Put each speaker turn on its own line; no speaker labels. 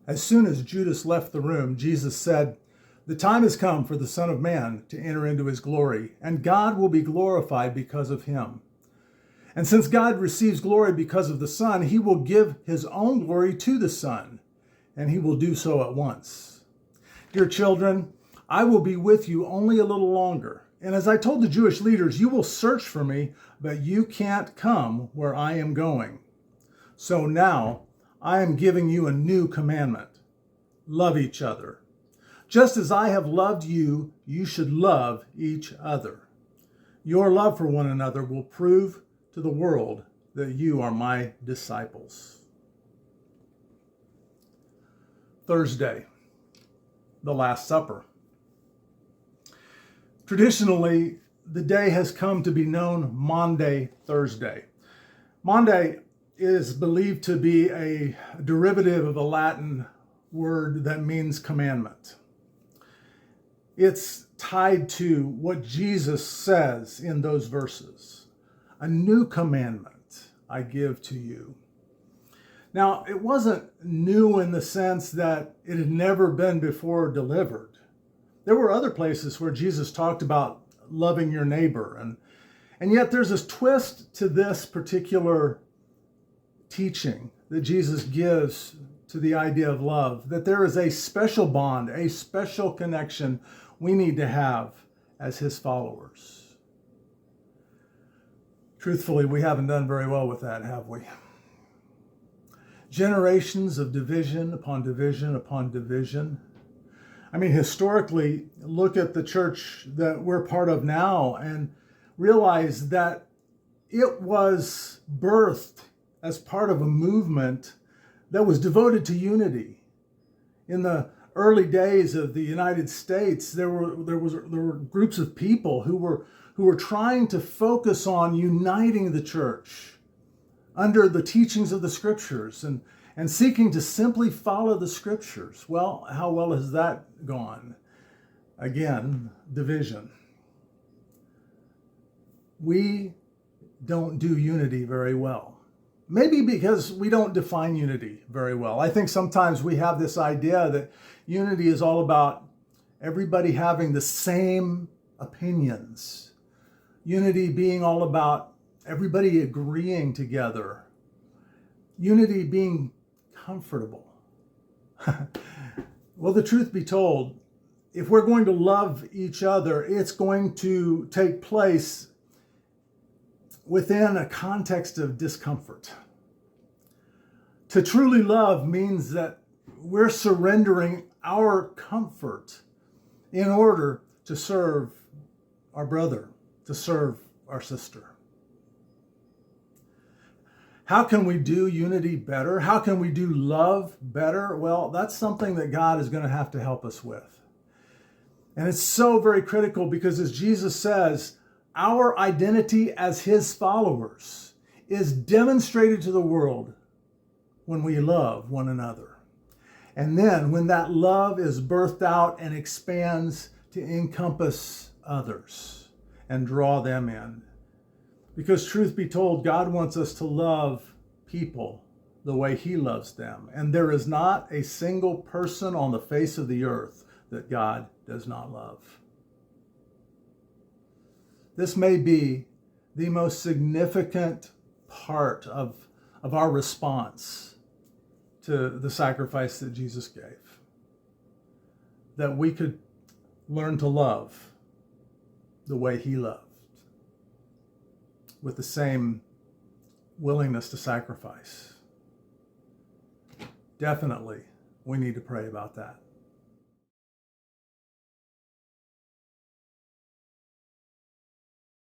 As soon as Judas left the room, Jesus said, "The time has come for the Son of Man to enter into his glory, and God will be glorified because of him. And since God receives glory because of the Son, he will give his own glory to the Son, and he will do so at once. Dear children, I will be with you only a little longer. And as I told the Jewish leaders, you will search for me, but you can't come where I am going. So now I am giving you a new commandment. Love each other. Just as I have loved you, you should love each other. Your love for one another will prove to the world that you are my disciples." Thursday, the Last Supper. Traditionally, the day has come to be known Maundy Thursday. Maundy is believed to be a derivative of a Latin word that means commandment. It's tied to what Jesus says in those verses. "A new commandment I give to you." Now, it wasn't new in the sense that it had never been before delivered. There were other places where Jesus talked about loving your neighbor, and yet there's this twist to this particular teaching that Jesus gives to the idea of love, that there is a special bond, a special connection we need to have as his followers. Truthfully, we haven't done very well with that, have we? Generations of division upon division upon division. I mean, historically, look at the church that we're part of now and realize that it was birthed as part of a movement that was devoted to unity. In the early days of the United States, there were groups of people who were trying to focus on uniting the church under the teachings of the scriptures and seeking to simply follow the scriptures. Well, how well has that gone? Again, division. We don't do unity very well. Maybe because we don't define unity very well. I think sometimes we have this idea that unity is all about everybody having the same opinions. Unity being all about everybody agreeing together. Unity being comfortable. Well, the truth be told, if we're going to love each other, it's going to take place within a context of discomfort. To truly love means that we're surrendering our comfort in order to serve our brother, to serve our sister. How can we do unity better? How can we do love better? Well, that's something that God is going to have to help us with. And it's so very critical because, as Jesus says, our identity as his followers is demonstrated to the world when we love one another. And then when that love is birthed out and expands to encompass others and draw them in. Because truth be told, God wants us to love people the way he loves them. And there is not a single person on the face of the earth that God does not love. This may be the most significant part of our response to the sacrifice that Jesus gave. That we could learn to love the way he loved, with the same willingness to sacrifice. Definitely, we need to pray about that.